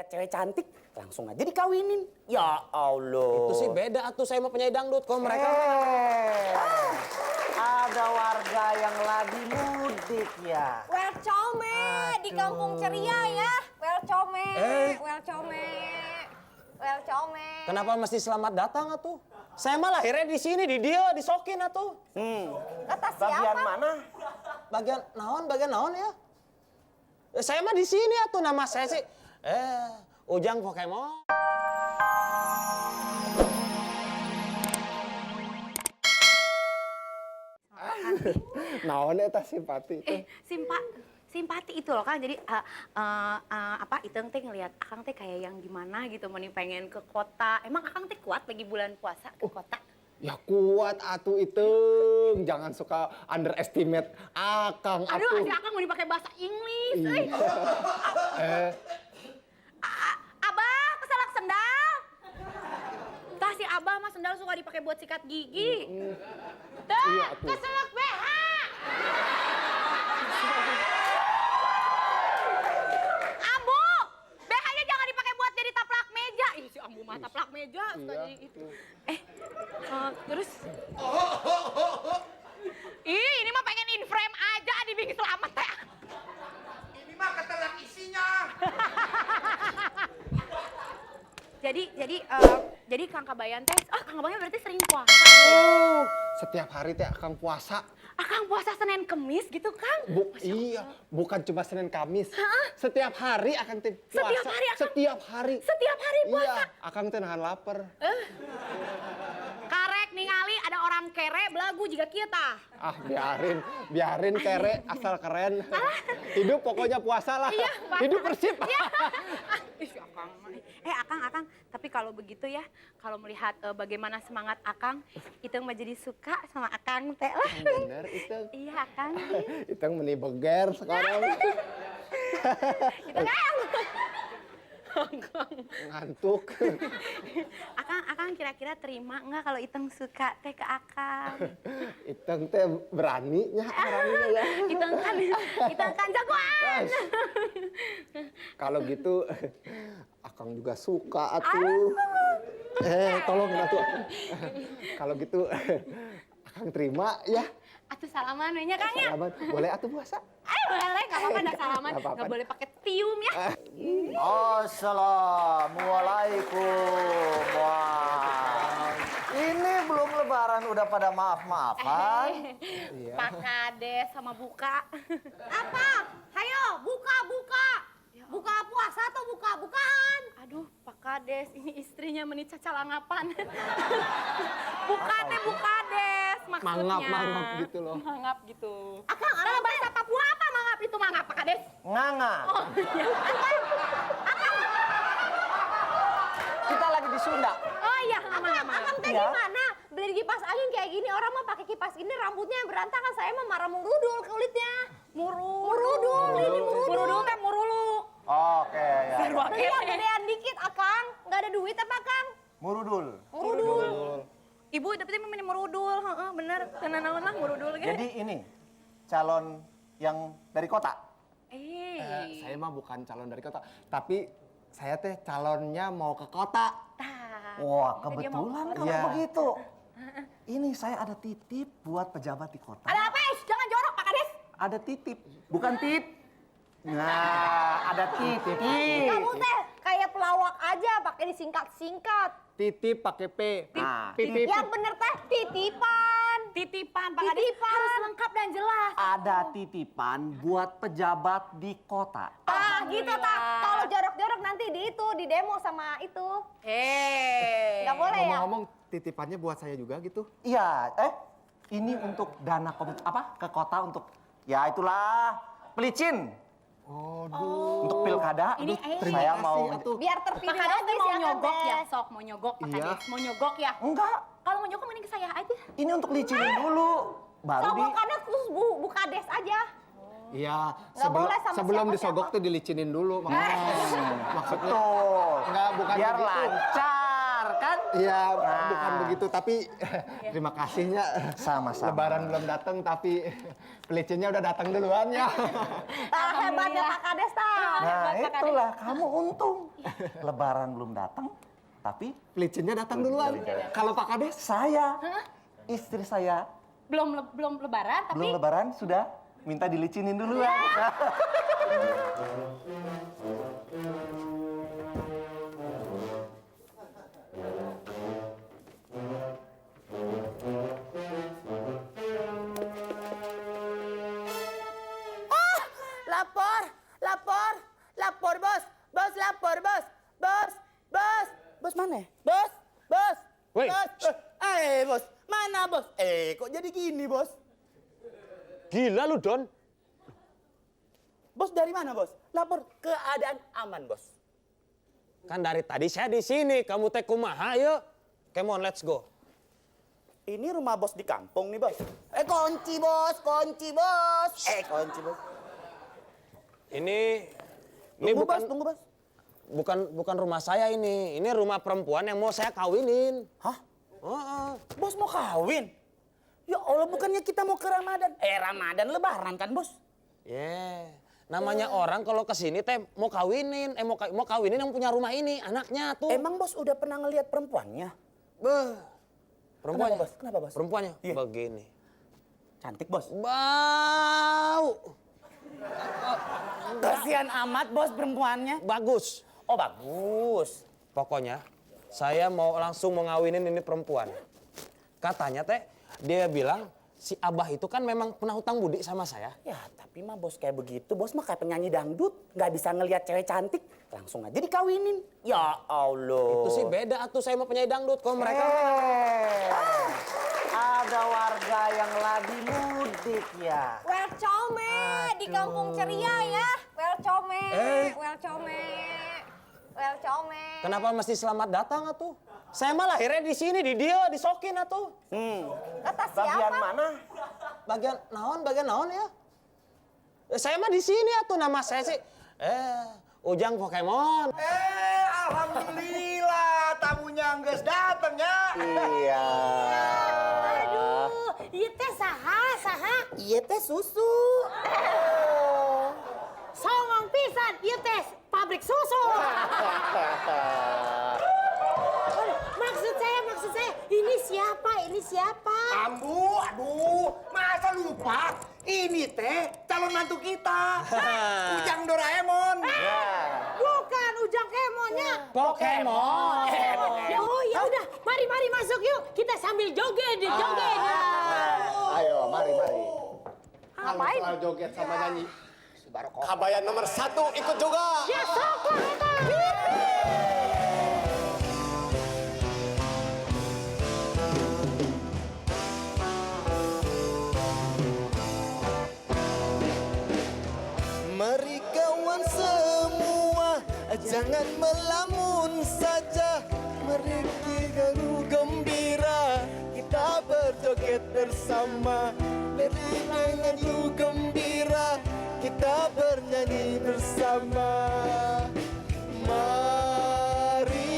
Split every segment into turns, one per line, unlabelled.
lihat cewek cantik, langsung aja dikawinin. Ya Allah.
Itu sih beda atuh, saya mau penyanyi dangdut. Kalau mereka...
Ada warga yang lagi mudik ya.
Welcome di kampung ceria ya. Welcome, welcome.
Kenapa mesti selamat datang atuh? Saya mah lahirnya di sini, di dia, di Sokin atuh.
Kata siapa?
Bagian mana?
Bagian naon ya? Saya mah di sini atuh, nama saya sih. Ujang Pokemon.
Naon eta simpati itu?
Simpati itu loh Kang. Jadi Iteng teh ngelihat Akang teh kayak yang gimana gitu, mau pengen ke kota. Emang Akang teh kuat lagi bulan puasa ke kota?
Ya kuat atuh itu. Jangan suka underestimate Akang atuh.
Aduh, Akang mau dipakai bahasa Inggris. Abah, kesalak sendal. Tah si Abah mah sendal suka dipakai buat sikat gigi. Tuh,
Iya, atuh.
keselak BH. Ambu, BH-nya jangan dipakai buat jadi taplak meja. Ih, si Ambu mah taplak meja suka jadi itu. Terus ini mah pengen in frame aja dibikin selamat teh.
Ini mah ketelak isinya.
Jadi Kang Kabayan teh, Kang Kabayan berarti sering puasa.
Setiap hari teh Akang puasa.
Akang puasa Senin Kemis gitu Kang?
Iya, bukan cuma Senin Kamis. Setiap hari Akang teh puasa.
Setiap hari Akang?
Setiap hari.
Setiap hari puasa?
Iya, Akang teh nahan lapar.
Karek ningali ada orang kere belagu juga kita.
Biarin kere asal keren. Hidup pokoknya puasa lah.
Iya, puasa.
Hidup Persib.
Iya. Akang, tapi kalau begitu ya, kalau melihat bagaimana semangat Akang, Iteng mah jadi suka sama Akang teh lah.
Bener itu.
Iya Akang.
Itu meni beger sekarang.
Iteng
Ngantuk.
Akang kira-kira terima nggak kalau Iteng suka teh ke Akang?
Iteng teh beraninya orangnya ya.
Iteng kan jagoan.
Kalau gitu Akang juga suka atuh. Tolongin atuh. Kalau gitu Akang terima ya.
Atuh salaman we nya Kang ya.
Salaman. Boleh atuh puasa?
Boleh, nggak apa-apa dah salaman.
Nggak apa-apa.
Nggak boleh pakai tium ya.
Assalamualaikum. Wah. Ini belum lebaran udah pada maaf-maafan.
Iya.
Pak Kades sama buka. Apa? Hayo, buka. Buka puasa atau buka-bukaan? Aduh, Pak Kades, ini istrinya meni cacalangapan. Buka teh Bukades maksudnya.
Mangap gitu loh.
Mangap gitu. Akang, dalam bahasa Papua apa mangap itu mangap, Pak Kades?
Nganga.
Oh, iya.
Kita lagi di Sunda.
Oh iya, aman.
Akang teh
Iya.
gimana? Beli kipas angin kayak gini, orang mah pakai kipas ini rambutnya berantakan, saya mah marah murudul kulitnya. Murudul, ini murudul.
Murudul teh murulu.
Oke ya.
Beli yang gedean dikit, Akang. Nggak ada duit apa, Kang?
Murudul.
Ibu tapi memang murudul, heeh, bener. Karena naon lah murudul ge.
Jadi ini calon yang dari kota.
Saya mah bukan calon dari kota, tapi saya teh calonnya mau ke kota.
Wah,
Jadi dia mau
kebetulan
ke
kalau
Iya.
begitu. Ini saya ada titip buat pejabat di kota.
Ada apa, jangan jorok, Pak Kades.
Ada titip, bukan tit. Nah, ada titip.
Kamu teh kayak pelawak aja, pakai disingkat-singkat.
Titip pakai P.
Nah,
Titip.
Yang bener teh titipan.
Titipan, Pak Kades.
Titipan.
Harus lengkap dan jelas.
ada titipan buat pejabat di kota.
Gitu tak. Kalau jorok-jorok nanti di demo sama itu. Nggak boleh ya?
Ngomong-ngomong titipannya buat saya juga gitu.
Iya, ini untuk dana ke kota untuk ya itulah pelicin. Untuk pilkada.
Ini,
Aduh, saya mau
Biar
Pak
terpilih
Kades
lagi
teh mau
si Akang
nyogok
teh.
ya, sok mau nyogok, Pak
Iya.
Kades. Mau nyogok ya.
enggak.
Kalau mau nyogok mending ke saya aja.
Ini untuk licinin dulu. Baru di
Sogokannya terus bukades aja.
Iya,
Nggak boleh sama
sebelum
siapa-siapa.
disogok tuh dilicinin dulu. Maksudnya
betul.
enggak bukan
Biar
begitu.
lancar kan?
Iya,
Nah.
bukan begitu, tapi terima kasihnya.
Sama-sama.
Lebaran belum datang, tapi pelicinnya udah datang duluan ya.
Hebatnya Pak Kades tah.
Nah itulah, kamu untung. Lebaran belum datang, tapi
Pelicinnya datang duluan. Kalau Pak Kades,
saya, istri saya,
Belum lebaran tapi
belum lebaran sudah minta dilicinin duluan.
Lapor bos, lapor bos, bos mana? Bos,
Woi,
bos, mana bos? Kok jadi gini bos?
gila lu Don.
Bos dari mana bos? Lapor keadaan aman bos.
Kan dari tadi saya di sini, kamu teh kumaha yuk. Come on, let's go.
Ini rumah bos di kampung nih bos. Kunci bos. Kunci bos.
Ini
Tunggu
bukan
bos, tunggu bos.
bukan rumah saya ini. Ini rumah perempuan yang mau saya kawinin.
Hah?
Heeh.
Bos mau kawin? Ya Allah, bukannya kita mau ke Ramadan? Ramadan lebaran kan bos?
Namanya orang kalau kesini teh mau kawinin, mau kawinin yang punya rumah ini, anaknya tuh.
Emang bos udah pernah ngelihat perempuannya?
Beh. Perempuannya.
Kenapa, Bos? Kenapa, Bos?
Perempuannya
Iya.
begini.
Cantik bos.
Bau.
Kasihan amat bos perempuannya.
Bagus.
Oh bagus.
Pokoknya saya mau langsung mau ngawinin ini perempuan. Katanya teh dia bilang si Abah itu kan memang pernah hutang budi sama saya.
Ya tapi mah bos kayak begitu, bos mah kayak penyanyi dangdut. Nggak bisa ngelihat cewek cantik, langsung aja dikawinin. Ya Allah.
Itu sih beda atuh, saya mau penyanyi dangdut. Kalau mereka
Ada warga yang lagi mudik ya.
Welcome di kampung ceria ya. Welcome. Welcome.
kenapa mesti selamat datang atuh? Saya mah lahirnya di sini, di dia, di Sokin atuh.
Kata
Bagian
siapa?
mana?
Bagian naon ya? Saya mah di sini atuh, nama saya sih. Ujang Pokemon.
Alhamdulillah tamunya geus dateng ya. Iya.
aduh, ieu teh saha?
Iya teh susu.
Songong pisan, ieu teh pabrik susu. Maksud saya, ini siapa?
Ambu, aduh, masa lupa? Ini teh calon mantu kita. Ujang Doraemon.
Bukan Ujang Kemonnya.
Pokemon.
Oh ya udah, mari masuk yuk. Kita sambil joget.
Ayo, mari.
Ngapain?
Soal joget sama nyanyi.
Kabayan nomor 1 ikut juga.
Ya sok lah eta.
Mari kawan semua, jangan melamun saja. Mari kita gembira, kita berjoget bersama. Mari dengan gembira, kita bernyanyi bersama. Mari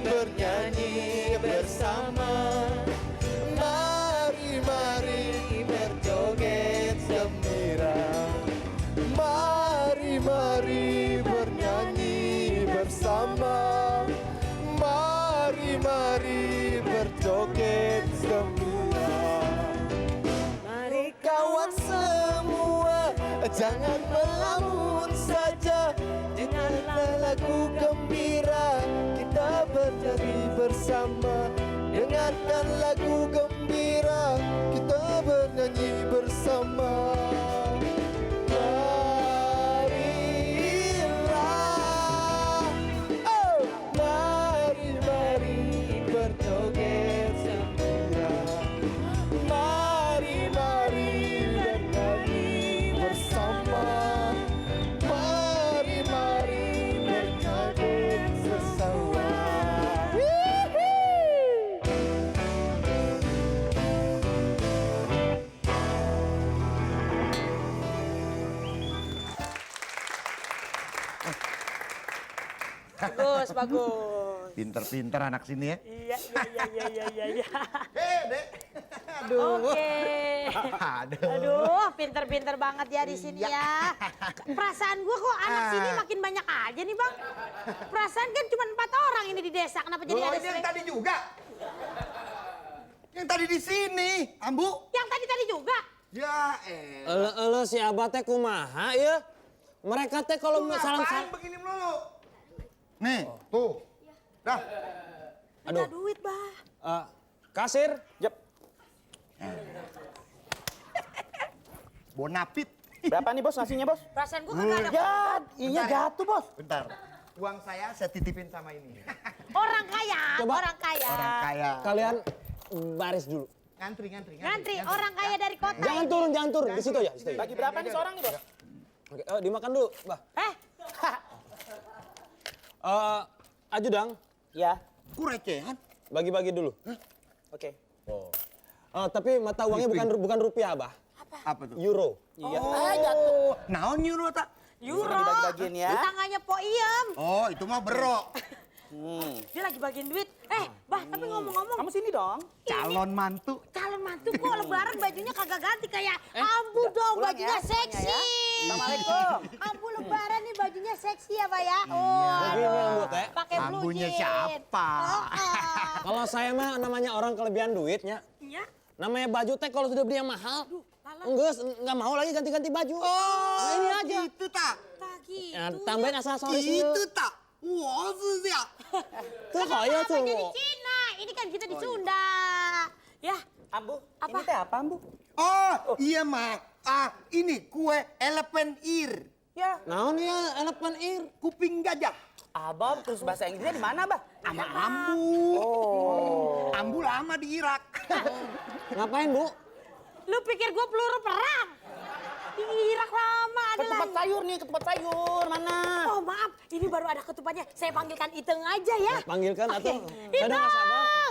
bernyanyi bersama. Mari berjoget gembira. Mari bernyanyi bersama. Mari berjoget gembira. Mari kawan semua, jangan melamun saja. Dengarlah lagu gembira, kita bernyanyi bersama. Dengarkan lagu gembira, kita bernyanyi bersama. Marilah, oh, mari berjoget gembira. Mari bernyanyi bersama. Mari berjoget bersama.
Bagus, bagus.
Pinter-pinter anak sini ya.
Iya.
Dek.
Oke.
Aduh.
Aduh, pinter-pinter banget ya di sini ya. Perasaan gua kok anak sini makin banyak aja nih, Bang. Perasaan kan cuma 4 orang ini di desa, kenapa jadi
Loh,
ada
ini yang
sering?
tadi juga. Yang tadi di sini, Ambu.
Yang tadi juga.
Ya
Elo si Abah teh kumaha ya? Mereka teh kalau salam
Ngapain begini melulu? Nih, tuh. Dah.
Minta duit, Bah.
Kasir.
Yep.
Bonapit.
Berapa nih bos nasinya bos?
Perasaan gua kagak ada.
Ya, iya jatuh bos.
Bentar. Uang saya titipin sama ini.
Orang kaya,
Coba.
orang kaya.
Orang kaya.
Kalian baris dulu.
Ngantri, orang kaya dari kota.
Jangan turun. Di situ ya.
Bagi berapa nih seorang nih bos?
Oke, dimakan dulu, Bah. Ajudang,
Ya,
Ku recehan.
bagi-bagi dulu.
oke.
Tapi mata uangnya bukan rupiah, Bah.
Apa tuh?
Euro.
Iya.
Oh, naon euro tak?
Euro.
Dibagi-bagiin ya.
Tangannya Po Iem.
Oh, itu mah berok.
Dia lagi bagiin duit. Bah, tapi ngomong-ngomong,
Kamu sini dong.
Calon mantu.
calon mantu kok lebaran bajunya kagak ganti kayak Ambu dong,
pulang
bajunya
ya,
seksi.
pulangnya Assalamualaikum.
Ambu lebaran nih bajunya seksi ya, Pak ya.
Begini, Ambu, Teh.
Pakai blue
Ambunya
jean.
siapa?
Kalau saya mah namanya orang kelebihan duitnya.
Iya.
Namanya baju teh kalau sudah beli yang mahal. Enggak mau lagi ganti-ganti baju.
Oh,
Nah, ini aja.
Itu tak?
Pagi.
Ya, tambahin aksesoris
Itu tak? Wah, ya.
Tuh kaya tuh.
Jadi Cina, ini kan kita di Sunda. Ya,
Ambu,
Apa?
ini teh apa Ambu?
Oh, iya mak. Ini kue elephant ear.
Ya,
Naon ya elephant ear?
Kuping gajah.
Abah terus bahasa Inggrisnya di mana, Bah?
Sama Ambu. Ambu lama di Irak.
Ngapain, Bu?
lu pikir gua peluru perang? Di Irak lama ada
Ke tempat
lagi.
sayur nih, ke tempat sayur. Mana?
Oh maaf, ini baru ada ketupatnya. Saya panggilkan Iteng aja ya.
Panggilkan
Oke.
atau? Saya udah nggak sabar.